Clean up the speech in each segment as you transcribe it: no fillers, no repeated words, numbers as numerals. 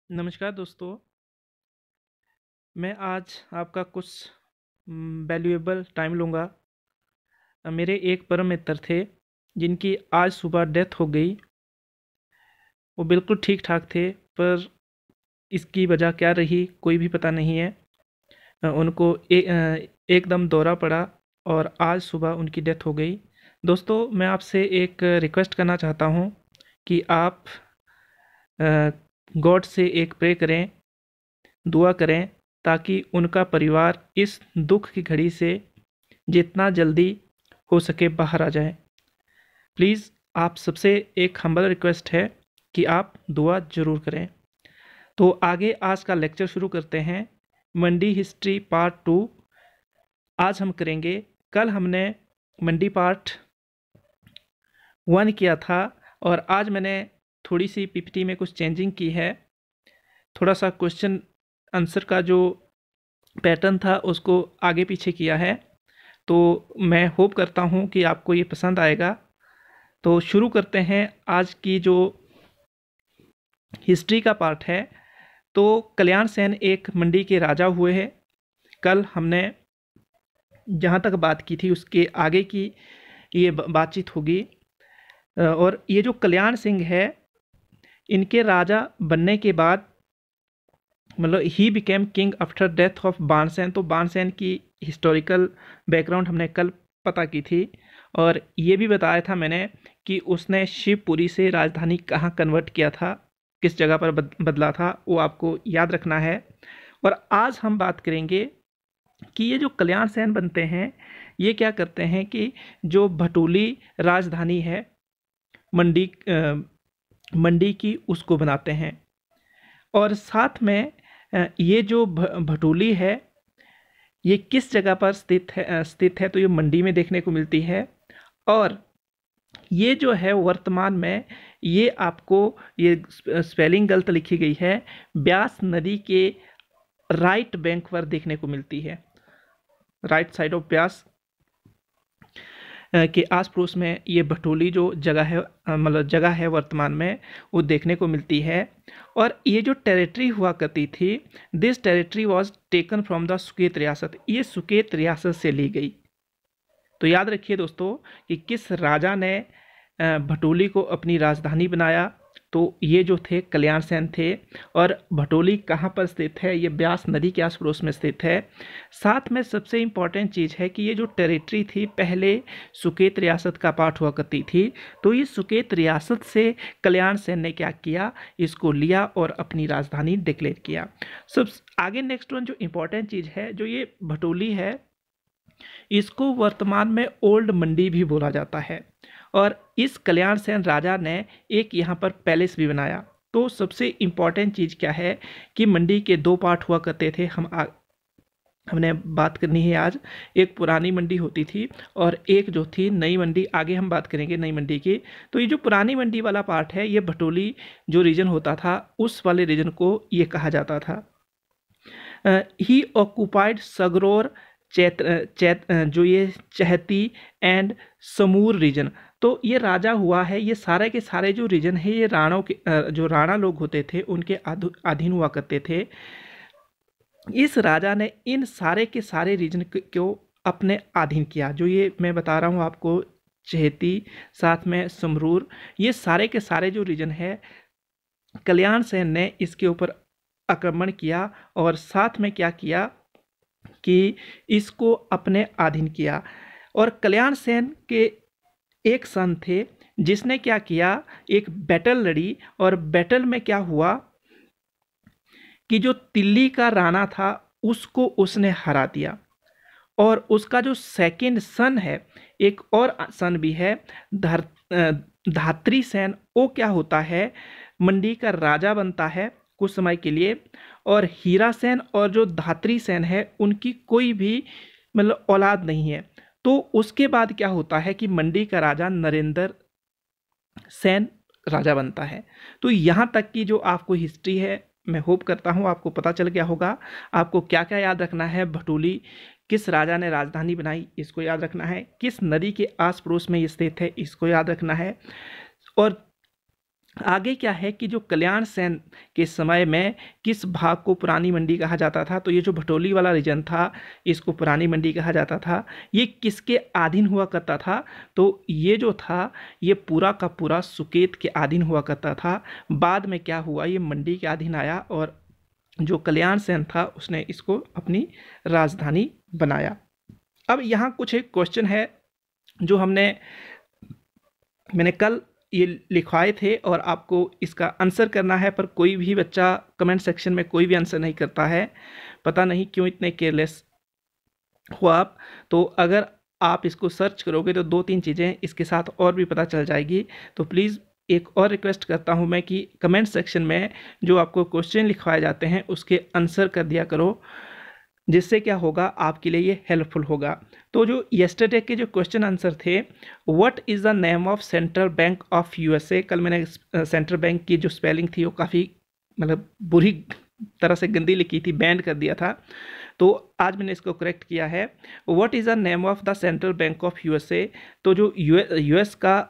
नमस्कार दोस्तों। मैं आज आपका कुछ वैल्यूएबल टाइम लूँगा। मेरे एक परम मित्र थे जिनकी आज सुबह डेथ हो गई। वो बिल्कुल ठीक ठाक थे, पर इसकी वजह क्या रही कोई भी पता नहीं है। उनको एकदम दौरा पड़ा और आज सुबह उनकी डेथ हो गई। दोस्तों, मैं आपसे एक रिक्वेस्ट करना चाहता हूँ कि आप गॉड से एक प्रे करें, दुआ करें, ताकि उनका परिवार इस दुख की घड़ी से जितना जल्दी हो सके बाहर आ जाए। प्लीज़ आप सबसे एक हम्बल रिक्वेस्ट है कि आप दुआ ज़रूर करें। तो आगे आज का लेक्चर शुरू करते हैं। मंडी हिस्ट्री पार्ट 2 आज हम करेंगे। कल हमने मंडी पार्ट 1 किया था और आज मैंने थोड़ी सी पीपीटी में कुछ चेंजिंग की है। थोड़ा सा क्वेश्चन आंसर का जो पैटर्न था उसको आगे पीछे किया है। तो मैं होप करता हूँ कि आपको ये पसंद आएगा। तो शुरू करते हैं आज की जो हिस्ट्री का पार्ट है। तो कल्याण सेन एक मंडी के राजा हुए हैं। कल हमने जहाँ तक बात की थी उसके आगे की ये बातचीत होगी। और ये जो कल्याण सिंह है, इनके राजा बनने के बाद मतलब ही became king after death of Bansen. तो बाणसेन की हिस्टोरिकल बैकग्राउंड हमने कल पता की थी और ये भी बताया था मैंने कि उसने शिवपुरी से राजधानी कहाँ कन्वर्ट किया था, किस जगह पर बदला था, वो आपको याद रखना है। और आज हम बात करेंगे कि ये जो कल्याण सेन बनते हैं ये क्या करते हैं कि जो भटोली राजधानी है मंडी की उसको बनाते हैं। और साथ में ये जो भटोली है ये किस जगह पर स्थित है तो ये मंडी में देखने को मिलती है। और ये जो है वर्तमान में ये आपको ये स्पेलिंग गलत लिखी गई है, ब्यास नदी के राइट बैंक पर देखने को मिलती है। राइट साइड ऑफ ब्यास के आस पड़ोस में ये भटोली जो जगह है मतलब जगह है वर्तमान में वो देखने को मिलती है। और ये जो टेरिटरी हुआ करती थी, this territory was taken from the Suket रियासत। ये सुकेत रियासत से ली गई। तो याद रखिए दोस्तों कि किस राजा ने भटोली को अपनी राजधानी बनाया। तो ये जो थे कल्याण सेन थे। और भटोली कहाँ पर स्थित है, ये ब्यास नदी के आस पड़ोस में स्थित है। साथ में सबसे इम्पॉर्टेंट चीज़ है कि ये जो टेरिटरी थी पहले सुकेत रियासत का पार्ट हुआ करती थी। तो ये सुकेत रियासत से कल्याण सेन ने क्या किया, इसको लिया और अपनी राजधानी डिक्लेयर किया। सब आगे नेक्स्ट वन जो इम्पॉर्टेंट चीज़ है, जो ये भटोली है इसको वर्तमान में ओल्ड मंडी भी बोला जाता है। और इस कल्याण सेन राजा ने एक यहाँ पर पैलेस भी बनाया। तो सबसे इम्पॉर्टेंट चीज़ क्या है कि मंडी के दो पार्ट हुआ करते थे। हमने बात करनी है आज। एक पुरानी मंडी होती थी और एक जो थी नई मंडी। आगे हम बात करेंगे नई मंडी की। तो ये जो पुरानी मंडी वाला पार्ट है, ये भटोली जो रीजन होता था उस वाले रीजन को ये कहा जाता था। ही ऑक्यूपाइड सगरोर जो ये चहती एंड समूर रीजन। तो ये राजा हुआ है, ये सारे के सारे जो रीजन है ये राणों के जो राणा लोग होते थे उनके अधीन हुआ करते थे। इस राजा ने इन सारे के सारे रीजन को अपने अधीन किया। जो ये मैं बता रहा हूँ आपको, चहेती साथ में समरूर, ये सारे के सारे जो रीजन है कल्याण सेन ने इसके ऊपर आक्रमण किया और साथ में क्या किया कि इसको अपने अधीन किया। और कल्याण सेन के एक सन थे जिसने क्या किया, एक बैटल लड़ी और बैटल में क्या हुआ कि जो तिल्ली का राणा था उसको उसने हरा दिया। और उसका जो सेकंड सन है, एक और सन भी है धात्री सेन, वो क्या होता है मंडी का राजा बनता है कुछ समय के लिए। और हीरा सेन और जो धात्री सेन है उनकी कोई भी मतलब औलाद नहीं है। तो उसके बाद क्या होता है कि मंडी का राजा नरेंद्र सेन राजा बनता है। तो यहाँ तक की जो आपको हिस्ट्री है, मैं होप करता हूँ आपको पता चल गया होगा। आपको क्या क्या याद रखना है, भटोली किस राजा ने राजधानी बनाई इसको याद रखना है, किस नदी के आस पड़ोस में ये स्थित है इसको याद रखना है। और आगे क्या है कि जो कल्याण सेन के समय में किस भाग को पुरानी मंडी कहा जाता था, तो ये जो भटोली वाला रीजन था इसको पुरानी मंडी कहा जाता था। ये किसके अधीन हुआ करता था, तो ये जो था ये पूरा का पूरा सुकेत के अधीन हुआ करता था। बाद में क्या हुआ, ये मंडी के अधीन आया और जो कल्याण सेन था उसने इसको अपनी राजधानी बनाया। अब यहाँ कुछ एक क्वेश्चन है जो मैंने कल ये लिखवाए थे और आपको इसका आंसर करना है, पर कोई भी बच्चा कमेंट सेक्शन में कोई भी आंसर नहीं करता है, पता नहीं क्यों इतने केयरलेस हो आप। तो अगर आप इसको सर्च करोगे तो 2-3 चीज़ें इसके साथ और भी पता चल जाएगी। तो प्लीज़ एक और रिक्वेस्ट करता हूं मैं कि कमेंट सेक्शन में जो आपको क्वेश्चन लिखवाए जाते हैं उसके आंसर कर दिया करो, जिससे क्या होगा आपके लिए ये हेल्पफुल होगा। तो जो येस्टरडे के जो क्वेश्चन आंसर थे, what is the name of central bank of USA, कल मैंने सेंट्रल बैंक की जो स्पेलिंग थी वो काफ़ी मतलब बुरी तरह से गंदी लिखी थी, बैंड कर दिया था, तो आज मैंने इसको करेक्ट किया है। What is the name of the central bank of USA, तो जो यूएस का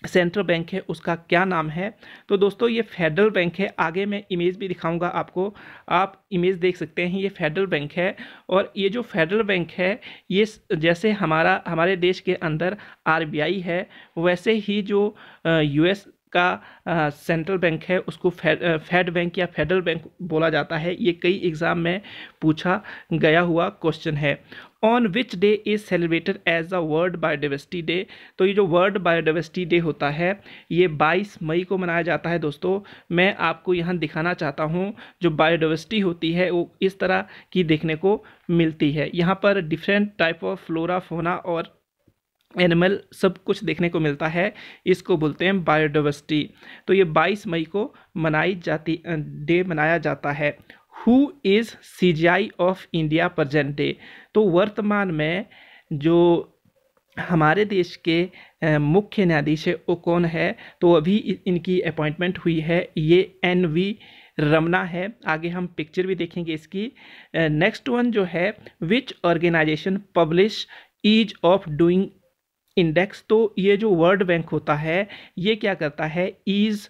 सेंट्रल बैंक है उसका क्या नाम है, तो दोस्तों ये फेडरल बैंक है। आगे मैं इमेज भी दिखाऊंगा आपको, आप इमेज देख सकते हैं, ये फेडरल बैंक है। और ये जो फेडरल बैंक है ये जैसे हमारे देश के अंदर आरबीआई है, वैसे ही जो यूएस का सेंट्रल बैंक है उसको फेड बैंक या फेडरल बैंक बोला जाता है। ये कई एग्ज़ाम में पूछा गया हुआ क्वेश्चन है। On which day is celebrated as the world biodiversity day, तो ये जो वर्ल्ड बायोडाइवर्सिटी डे होता है ये 22 मई को मनाया जाता है। दोस्तों मैं आपको यहाँ दिखाना चाहता हूँ, जो बायोडाइवर्सिटी होती है वो इस तरह की देखने को मिलती है। यहाँ पर different type of flora fauna और एनिमल सब कुछ देखने को मिलता है, इसको बोलते हैं बायोडाइवर्सिटी। तो ये 22 मई को मनाया जाता है। Who is CGI of India present day, तो वर्तमान में जो हमारे देश के मुख्य न्यायाधीश है वो कौन है, तो अभी इनकी अपॉइंटमेंट हुई है, ये NV रमना है। आगे हम पिक्चर भी देखेंगे इसकी। नेक्स्ट वन जो है, which organisation publish ease of doing index, तो ये जो वर्ल्ड बैंक होता है ये क्या करता है, ease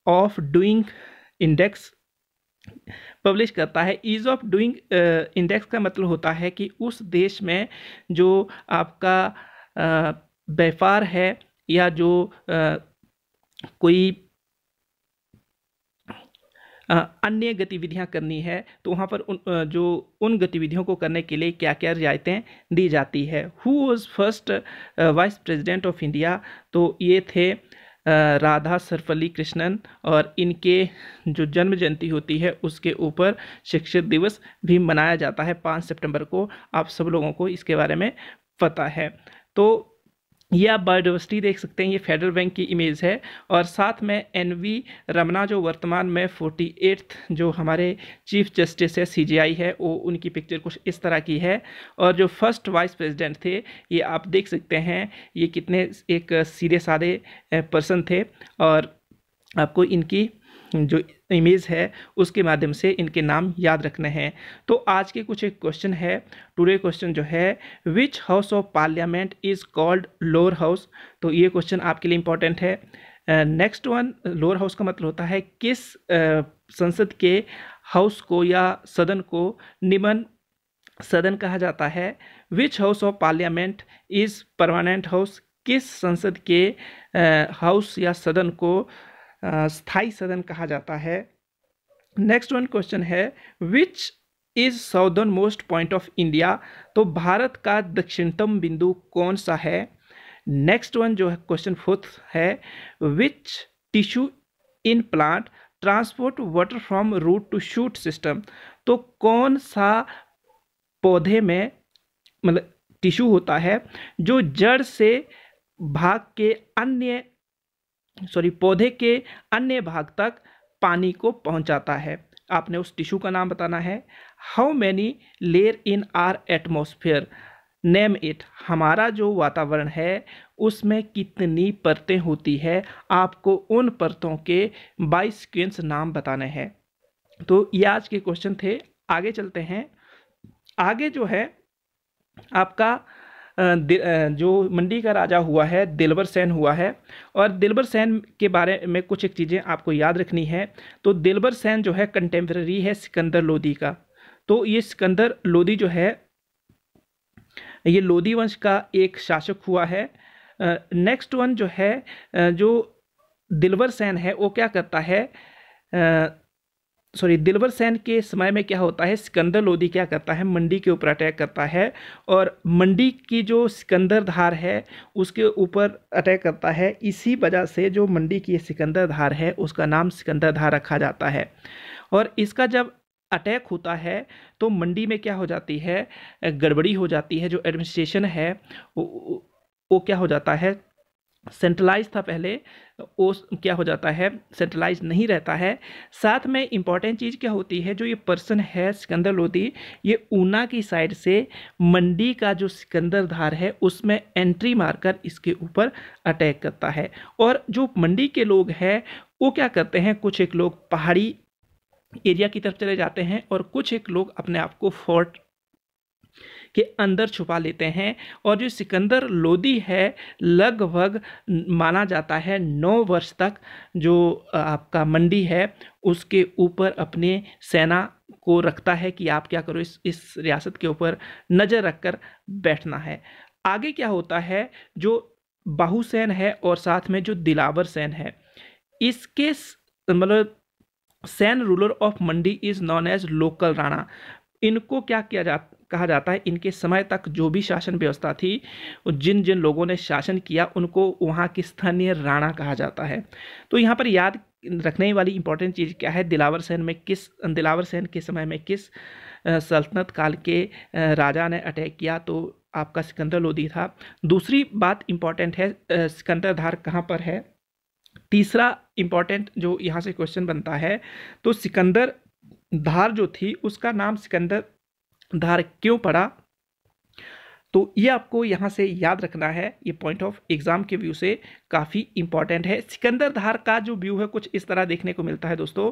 of doing index publish करता है। ईज ऑफ डूइंग इंडेक्स का मतलब होता है कि उस देश में जो आपका व्यापार है या जो कोई अन्य गतिविधियां करनी है, तो वहाँ पर उन गतिविधियों को करने के लिए क्या क्या रियायतें दी जाती है। Who was first vice president of India, तो ये थे राधा सर्वपल्ली कृष्णन, और इनके जो जन्म जयंती होती है उसके ऊपर शिक्षक दिवस भी मनाया जाता है 5 सितंबर को। आप सब लोगों को इसके बारे में पता है। तो ये आप बायोडाइवर्सिटी देख सकते हैं, ये फेडरल बैंक की इमेज है। और साथ में NV रमना जो वर्तमान में 48th जो हमारे चीफ जस्टिस है CJI है, वो उनकी पिक्चर कुछ इस तरह की है। और जो फर्स्ट वाइस प्रेसिडेंट थे ये आप देख सकते हैं, ये कितने एक सीधे साधे पर्सन थे, और आपको इनकी जो इमेज है उसके माध्यम से इनके नाम याद रखने हैं। तो आज के कुछ एक क्वेश्चन है। टुडे क्वेश्चन जो है, विच house of parliament is called lower house, तो ये क्वेश्चन आपके लिए इंपॉर्टेंट है। नेक्स्ट वन, लोअर हाउस का मतलब होता है किस संसद के हाउस को या सदन को निम्न सदन कहा जाता है। विच house of parliament is permanent house, किस संसद के हाउस या सदन को स्थायी सदन कहा जाता है। नेक्स्ट वन क्वेश्चन है, which is southern most point of India, तो भारत का दक्षिणतम बिंदु कौन सा है। नेक्स्ट वन जो है क्वेश्चन 4th है, which tissue in plant transport water from root to shoot system, तो कौन सा पौधे में मतलब टिश्यू होता है जो जड़ से पौधे के अन्य भाग तक पानी को पहुंचाता है। आपने उस टिश्यू का नाम बताना है। How many layer in are atmosphere, name it, हमारा जो वातावरण है उसमें कितनी परतें होती है, आपको उन परतों के 22 सीक्वेंस नाम बताने हैं। तो ये आज के क्वेश्चन थे। आगे चलते हैं। आगे जो है आपका जो मंडी का राजा हुआ है दिलवर सेन हुआ है। और दिलवर सेन के बारे में कुछ एक चीज़ें आपको याद रखनी है। तो दिलवर सेन जो है कंटेम्प्रेरी है सिकंदर लोदी का। तो ये सिकंदर लोदी जो है ये लोदी वंश का एक शासक हुआ है। नेक्स्ट वन जो है जो दिलवर सेन है वो क्या करता है, दिलवर सेन के समय में क्या होता है, सिकंदर लोदी क्या करता है, मंडी के ऊपर अटैक करता है और मंडी की जो सिकंदर धार है उसके ऊपर अटैक करता है। इसी वजह से जो मंडी की सिकंदर धार है उसका नाम सिकंदर धार रखा जाता है। और इसका जब अटैक होता है तो मंडी में क्या हो जाती है, गड़बड़ी हो जाती है। जो एडमिनिस्ट्रेशन है वो क्या हो जाता है, सेंट्रलाइज था पहले, वो क्या हो जाता है, सेंट्रलाइज नहीं रहता है। साथ में इम्पॉर्टेंट चीज़ क्या होती है, जो ये पर्सन है सिकंदर लोदी, ये ऊना की साइड से मंडी का जो सिकंदर धार है उसमें एंट्री मारकर इसके ऊपर अटैक करता है। और जो मंडी के लोग हैं वो क्या करते हैं, कुछ एक लोग पहाड़ी एरिया की तरफ चले जाते हैं और कुछ एक लोग अपने आप को फोर्ट के अंदर छुपा लेते हैं। और जो सिकंदर लोदी है लगभग माना जाता है 9 वर्ष तक जो आपका मंडी है उसके ऊपर अपने सेना को रखता है कि आप क्या करो, इस रियासत के ऊपर नज़र रखकर बैठना है। आगे क्या होता है, जो बाहुसेन है और साथ में जो दिलावर सेन है, इसके मतलब Sen ruler of Mandi is known as local Rana. इनको क्या कहा जाता है, इनके समय तक जो भी शासन व्यवस्था थी, जिन जिन लोगों ने शासन किया उनको वहाँ की स्थानीय राणा कहा जाता है। तो यहाँ पर याद रखने वाली इंपॉर्टेंट चीज़ क्या है, दिलावर सेन के समय में किस सल्तनत काल के राजा ने अटैक किया, तो आपका सिकंदर लोदी था। दूसरी बात इंपॉर्टेंट है, सिकंदर धार कहाँ पर है। तीसरा इंपॉर्टेंट जो यहाँ से क्वेश्चन बनता है, तो सिकंदर धार जो थी उसका नाम सिकंदर धार क्यों पड़ा, तो ये आपको यहाँ से याद रखना है। ये पॉइंट ऑफ एग्जाम के व्यू से काफ़ी इंपॉर्टेंट है। सिकंदर धार का जो व्यू है कुछ इस तरह देखने को मिलता है दोस्तों,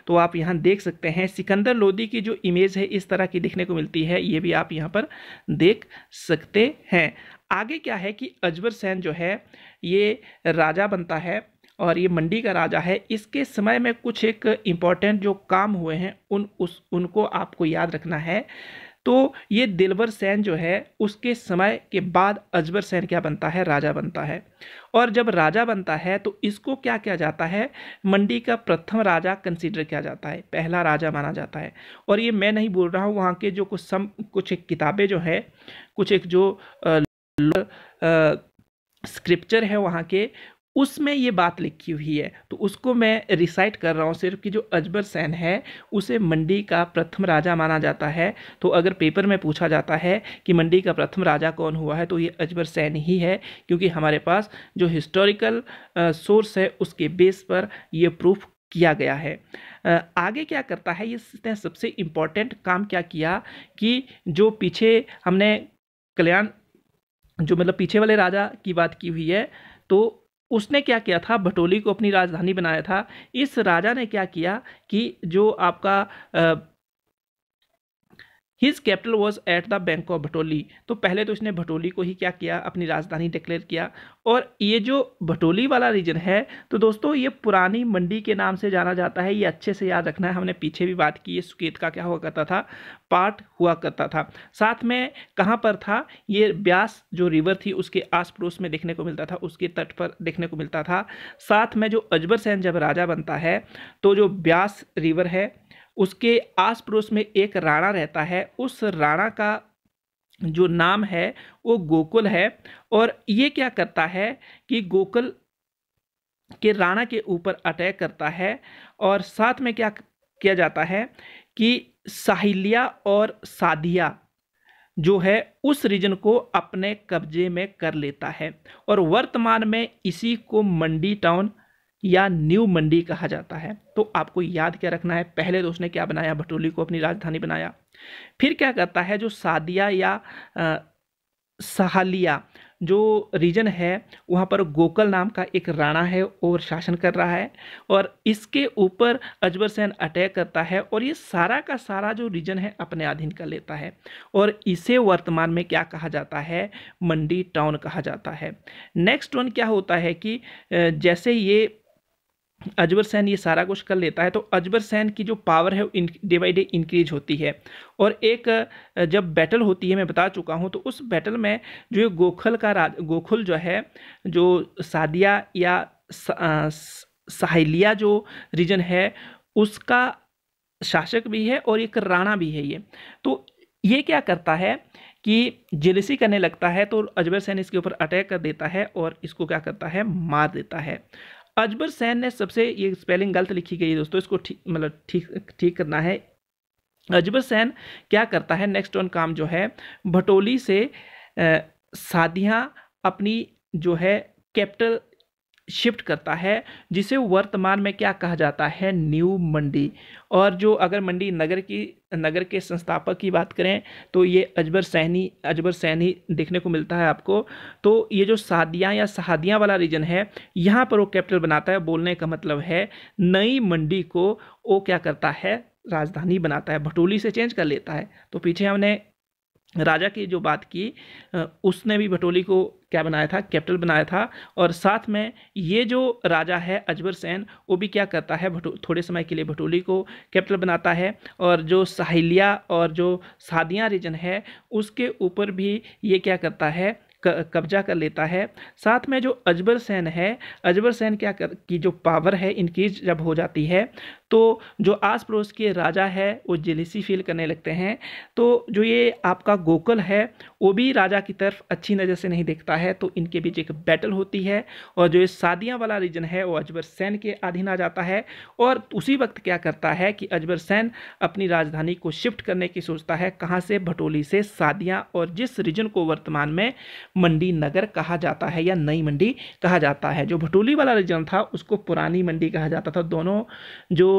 तो आप यहाँ देख सकते हैं सिकंदर लोदी की जो इमेज है इस तरह की देखने को मिलती है, ये भी आप यहाँ पर देख सकते हैं। आगे क्या है कि अजबर सेन जो है ये राजा बनता है और ये मंडी का राजा है। इसके समय में कुछ एक इम्पॉर्टेंट जो काम हुए हैं उनको आपको याद रखना है। तो ये दिलवर सेन जो है उसके समय के बाद अजबर सेन क्या बनता है, राजा बनता है। और जब राजा बनता है तो इसको क्या किया जाता है, मंडी का प्रथम राजा कंसीडर किया जाता है, पहला राजा माना जाता है। और ये मैं नहीं बोल रहा हूँ, वहाँ के जो कुछ एक किताबें जो है, कुछ एक जो स्क्रिप्चर है वहाँ के, उसमें ये बात लिखी हुई है, तो उसको मैं रिसाइट कर रहा हूँ सिर्फ कि जो अजबर सेन है उसे मंडी का प्रथम राजा माना जाता है। तो अगर पेपर में पूछा जाता है कि मंडी का प्रथम राजा कौन हुआ है, तो ये अजबर सेन ही है, क्योंकि हमारे पास जो हिस्टोरिकल सोर्स है उसके बेस पर ये प्रूफ किया गया है। आगे क्या करता है, इसने सबसे इम्पॉर्टेंट काम क्या किया कि जो पीछे हमने कल्याण जो मतलब पीछे वाले राजा की बात की हुई है, तो उसने क्या किया था, भटोली को अपनी राजधानी बनाया था। इस राजा ने क्या किया कि जो आपका his capital was at the bank of Bhatoli, तो पहले तो इसने भटोली को ही क्या किया, अपनी राजधानी डिक्लेयर किया। और ये जो भटोली वाला रीजन है, तो दोस्तों ये पुरानी मंडी के नाम से जाना जाता है, ये अच्छे से याद रखना है। हमने पीछे भी बात की है, सुकेत का क्या हुआ करता था, पार्ट हुआ करता था। साथ में कहाँ पर था, ये ब्यास जो रिवर थी उसके आस पड़ोस में देखने को मिलता था, उसके तट पर देखने को मिलता था। साथ में जो अजबर सेन जब राजा बनता है तो जो ब्यास रिवर है उसके आस पड़ोस में एक राणा रहता है, उस राणा का जो नाम है वो गोकुल है। और ये क्या करता है कि गोकुल के राणा के ऊपर अटैक करता है। और साथ में क्या किया जाता है कि साहिलिया और सादिया जो है उस रीजन को अपने कब्जे में कर लेता है। और वर्तमान में इसी को मंडी टाउन या न्यू मंडी कहा जाता है। तो आपको याद क्या रखना है, पहले तो उसने क्या बनाया, भटोली को अपनी राजधानी बनाया। फिर क्या करता है, जो सादिया या सहालिया जो रीजन है वहाँ पर गोकल नाम का एक राणा है और शासन कर रहा है, और इसके ऊपर अजबर सेन अटैक करता है और ये सारा का सारा जो रीजन है अपने अधीन कर लेता है, और इसे वर्तमान में क्या कहा जाता है, मंडी टाउन कहा जाता है। नेक्स्ट वन क्या होता है कि जैसे ये अजबर सेन ये सारा कुछ कर लेता है तो अजबर सेन की जो पावर है डे बाई डे इंक्रीज होती है, और एक जब बैटल होती है, मैं बता चुका हूँ, तो उस बैटल में जो ये गोखुल जो है, जो सादिया या साहिलिया जो रीजन है उसका शासक भी है और एक राणा भी है ये। तो ये क्या करता है कि जेलसी करने लगता है, तो अजबर सेन इसके ऊपर अटैक कर देता है और इसको क्या करता है, मार देता है। अजबर सेन ने सबसे, ये स्पेलिंग गलत लिखी गई है दोस्तों, इसको ठीक करना है। अजबर सेन क्या करता है, नेक्स्ट वन काम जो है, भटोली से सादियाँ अपनी जो है कैपिटल शिफ्ट करता है, जिसे वर्तमान में क्या कहा जाता है, न्यू मंडी। और जो अगर मंडी नगर के संस्थापक की बात करें तो ये अजबर सैनी देखने को मिलता है आपको। तो ये जो सादियाँ या सहादियाँ वाला रीजन है, यहाँ पर वो कैपिटल बनाता है। बोलने का मतलब है नई मंडी को वो क्या करता है, राजधानी बनाता है, भटोली से चेंज कर लेता है। तो पीछे हमने राजा की जो बात की, उसने भी भटोली को क्या बनाया था, कैपिटल बनाया था। और साथ में ये जो राजा है अजबर सेन, वो भी क्या करता है, थोड़े समय के लिए भटोली को कैपिटल बनाता है, और जो साहिलिया और जो सादियाँ रीजन है उसके ऊपर भी ये क्या करता है, कब्जा कर लेता है। साथ में जो अजबर सेन है, अजबर सेन की जो पावर है इंक्रीज जब हो जाती है, तो जो आस पड़ोस के राजा है वो जेलिसी फील करने लगते हैं। तो जो ये आपका गोकुल है वो भी राजा की तरफ अच्छी नज़र से नहीं देखता है, तो इनके बीच एक बैटल होती है, और जो ये सादियाँ वाला रीजन है वो अजबर सेन के अधीन आ जाता है। और उसी वक्त क्या करता है कि अजबर सेन अपनी राजधानी को शिफ्ट करने की सोचता है, कहाँ से, भटोली से सादियाँ, और जिस रीजन को वर्तमान में मंडी नगर कहा जाता है या नई मंडी कहा जाता है। जो भटोली वाला रीजन था उसको पुरानी मंडी कहा जाता था। दोनों जो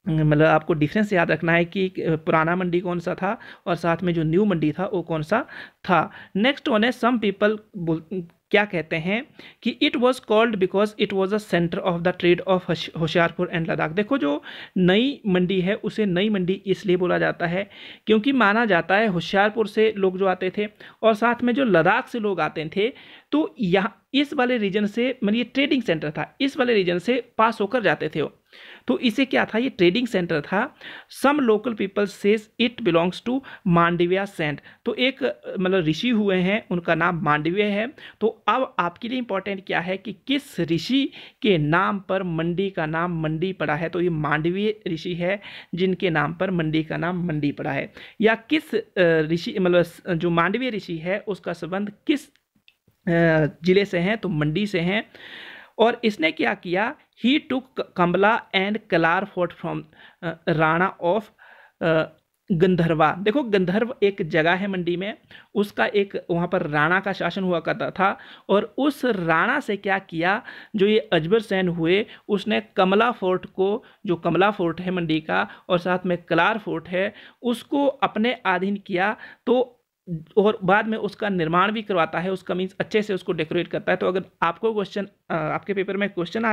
मतलब आपको डिफरेंस याद रखना है कि पुराना मंडी कौन सा था और साथ में जो न्यू मंडी था वो कौन सा था। नेक्स्ट वन है, सम पीपल क्या कहते हैं कि it was called because it was a centre of the trade off Hoshiarpur and Ladakh. देखो जो नई मंडी है उसे नई मंडी इसलिए बोला जाता है क्योंकि माना जाता है होशियारपुर से लोग जो आते थे और साथ में जो लद्दाख से लोग आते थे, तो यहाँ इस वाले रीजन से, मतलब ये ट्रेडिंग सेंटर था, इस वाले रीजन से पास होकर जाते थे वो, तो इसे क्या था, ये ट्रेडिंग सेंटर था। Some local people says it belongs to Mandavya saint. तो एक मतलब ऋषि हुए हैं, उनका नाम मांडव्य है। तो अब आपके लिए इंपॉर्टेंट क्या है कि किस ऋषि के नाम पर मंडी का नाम मंडी पड़ा है, तो ये मांडवीय ऋषि है जिनके नाम पर मंडी का नाम मंडी पड़ा है। या किस ऋषि, मतलब जो मांडवीय ऋषि है उसका संबंध किस जिले से हैं, तो मंडी से हैं। और इसने क्या किया, he took Kamla and Kalar fort from Rana of Gandharva. देखो गंधर्व एक जगह है मंडी में, उसका एक वहाँ पर राणा का शासन हुआ करता था, और उस राणा से क्या किया, जो ये अजबर सेन हुए, उसने कमला फोर्ट को, जो कमला फोर्ट है मंडी का और साथ में कलार फोर्ट है, उसको अपने अधीन किया। तो और बाद में उसका निर्माण भी करवाता है, उसका मीन्स अच्छे से उसको डेकोरेट करता है। तो अगर आपको क्वेश्चन, आपके पेपर में क्वेश्चन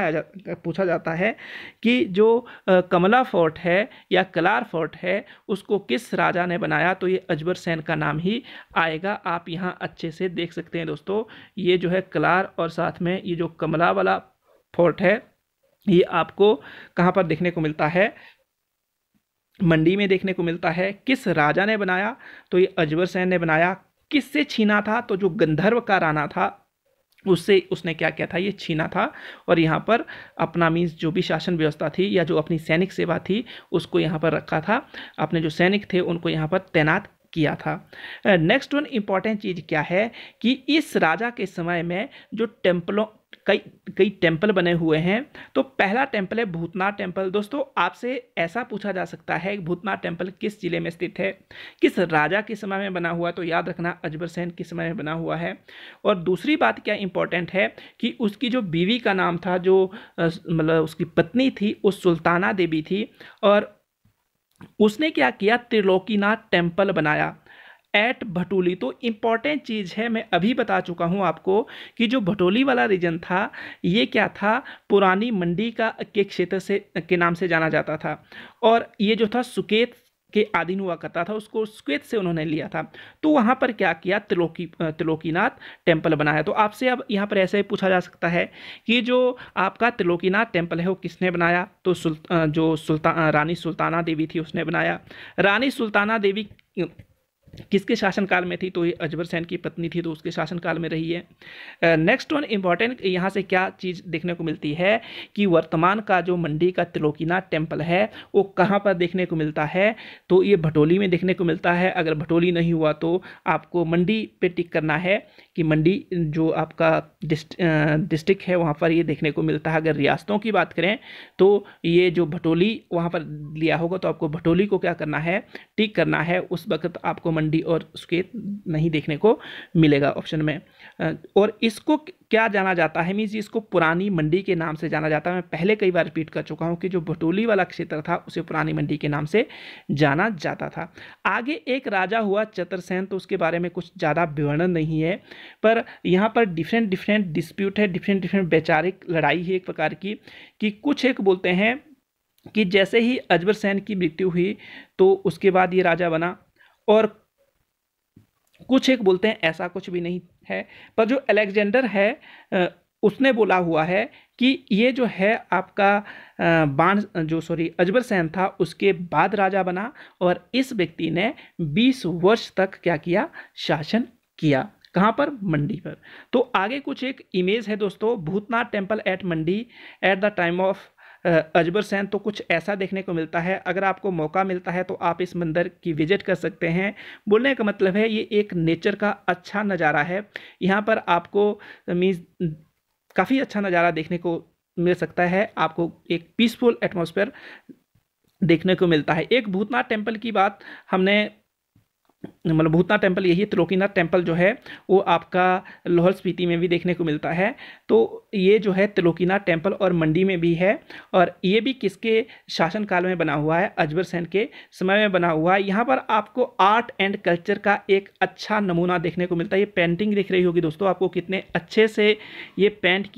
पूछा जाता है कि जो कमला फोर्ट है या कलार फोर्ट है उसको किस राजा ने बनाया, तो ये अजबर सेन का नाम ही आएगा। आप यहाँ अच्छे से देख सकते हैं दोस्तों, ये जो है कलार और साथ में ये जो कमला वाला फोर्ट है, ये आपको कहाँ पर देखने को मिलता है, मंडी में देखने को मिलता है। किस राजा ने बनाया, तो ये अजबर सेन ने बनाया। किससे छीना था, तो जो गंधर्व का राणा था उससे उसने क्या किया था, ये छीना था, और यहाँ पर अपना मीन्स जो भी शासन व्यवस्था थी या जो अपनी सैनिक सेवा थी उसको यहाँ पर रखा था, अपने जो सैनिक थे उनको यहाँ पर तैनात किया था। नेक्स्ट वन इम्पॉर्टेंट चीज़ क्या है कि इस राजा के समय में जो टेम्पलों, कई टेम्पल बने हुए हैं। तो पहला टेम्पल है भूतनाथ टेम्पल। दोस्तों आपसे ऐसा पूछा जा सकता है कि भूतनाथ टेम्पल किस जिले में स्थित है, किस राजा के समय में बना हुआ, तो याद रखना अजबर सेन के समय में बना हुआ है। और दूसरी बात क्या इंपॉर्टेंट है कि उसकी जो बीवी का नाम था, जो मतलब उसकी पत्नी थी, वो सुल्ताना देवी थी, और उसने क्या किया, त्रिलोकीनाथ टेम्पल बनाया। एट भटोली। तो इम्पॉर्टेंट चीज़ है, मैं अभी बता चुका हूँ आपको कि जो भटोली वाला रीजन था ये क्या था, पुरानी मंडी के क्षेत्र से के नाम से जाना जाता था। और ये जो था सुकेत के अधीन हुआ करता था, उसको सुकेत से उन्होंने लिया था। तो वहाँ पर क्या किया, त्रिलोकीनाथ टेम्पल बनाया। तो आपसे अब यहाँ पर ऐसे ही पूछा जा सकता है कि जो आपका त्रिलोकीनाथ टेम्पल है वो किसने बनाया, तो रानी सुल्ताना देवी थी उसने बनाया। रानी सुल्ताना देवी किसके शासनकाल में थी, तो ये अजबर सैन की पत्नी थी, तो उसके शासनकाल में रही है। नेक्स्ट वन इम्पॉर्टेंट, यहाँ से क्या चीज़ देखने को मिलती है कि वर्तमान का जो मंडी का त्रिलोकीनाथ टेम्पल है वो कहाँ पर देखने को मिलता है, तो ये भटोली में देखने को मिलता है। अगर भटोली नहीं हुआ तो आपको मंडी पे टिक करना है कि मंडी जो आपका डिस्ट्रिक्ट है वहाँ पर ये देखने को मिलता है। अगर रियासतों की बात करें तो ये जो भटोली वहाँ पर लिया होगा तो आपको भटोली को क्या करना है, टिक करना है। उस वक्त आपको मंडी और उसके नहीं देखने को मिलेगा ऑप्शन में। और इसको क्या जाना जाता है, मीन्स इसको पुरानी मंडी के नाम से जाना जाता है। मैं पहले कई बार रिपीट कर चुका हूँ कि जो भटोली वाला क्षेत्र था उसे पुरानी मंडी के नाम से जाना जाता था। आगे एक राजा हुआ चतुरसेन, तो उसके बारे में कुछ ज़्यादा विवरण नहीं है, पर यहाँ पर डिफरेंट डिस्प्यूट है, डिफरेंट वैचारिक लड़ाई है एक प्रकार की, कि कुछ एक बोलते हैं कि जैसे ही अजबर सैन की मृत्यु हुई तो उसके बाद ये राजा बना, और कुछ एक बोलते हैं ऐसा कुछ भी नहीं है। पर जो अलेक्जेंडर है उसने बोला हुआ है कि ये जो है आपका अजबर सैन था उसके बाद राजा बना, और इस व्यक्ति ने 20 वर्ष तक क्या किया, शासन किया। कहाँ पर, मंडी पर। तो आगे कुछ एक इमेज है दोस्तों, Bhootnath temple at Mandi at the time of Ajbar Sen. तो कुछ ऐसा देखने को मिलता है। अगर आपको मौका मिलता है तो आप इस मंदिर की विजिट कर सकते हैं। बोलने का मतलब है ये एक नेचर का अच्छा नज़ारा है। यहाँ पर आपको मीन्स काफ़ी अच्छा नज़ारा देखने को मिल सकता है, आपको एक पीसफुल एटमॉस्फेयर देखने को मिलता है। एक भूतनाथ टेम्पल की बात हमने, मतलब भूतनाथ टेम्पल यही, त्रिलोकीनाथ टेम्पल जो है वो आपका लाहौल स्पीति में भी देखने को मिलता है। तो ये जो है त्रिलोकीनाथ टेम्पल और मंडी में भी है, और ये भी किसके शासनकाल में बना हुआ है, अजबर सैन के समय में बना हुआ है। यहाँ पर आपको आर्ट एंड कल्चर का एक अच्छा नमूना देखने को मिलता है। ये पेंटिंग दिख रही होगी दोस्तों आपको, कितने अच्छे से ये पेंट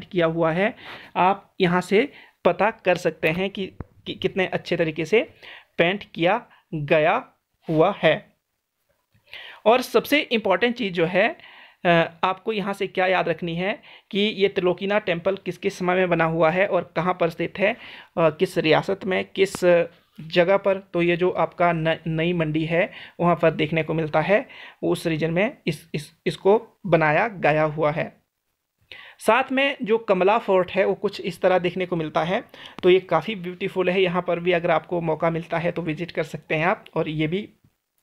किया हुआ है, आप यहाँ से पता कर सकते हैं कि कितने अच्छे तरीके से पेंट किया गया हुआ है। और सबसे इम्पॉर्टेंट चीज़ जो है आपको यहाँ से क्या याद रखनी है कि ये त्रिलोकीनाथ टेम्पल किसके समय में बना हुआ है और कहाँ पर स्थित है, किस रियासत में, किस जगह पर। तो ये जो आपका नई मंडी है वहाँ पर देखने को मिलता है, उस रीजन में इसको बनाया गया हुआ है। साथ में जो कमला फोर्ट है वो कुछ इस तरह देखने को मिलता है। तो ये काफ़ी ब्यूटीफुल है, यहाँ पर भी अगर आपको मौका मिलता है तो विजिट कर सकते हैं आप। और ये भी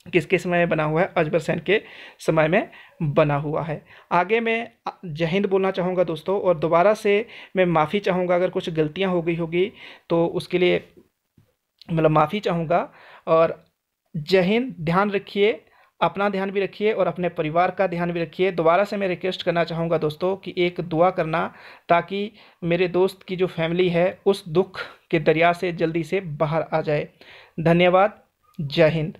किसके समय में बना हुआ है, अजबर सैन के समय में बना हुआ है। आगे मैं जय हिंद बोलना चाहूँगा दोस्तों, और दोबारा से मैं माफ़ी चाहूँगा अगर कुछ गलतियाँ हो गई होगी तो उसके लिए मतलब माफ़ी चाहूँगा। और जय हिंद, ध्यान रखिए, अपना ध्यान भी रखिए और अपने परिवार का ध्यान भी रखिए। दोबारा से मैं रिक्वेस्ट करना चाहूँगा दोस्तों कि एक दुआ करना, ताकि मेरे दोस्त की जो फैमिली है उस दुख के दरिया से जल्दी से बाहर आ जाए। धन्यवाद, जय हिंद।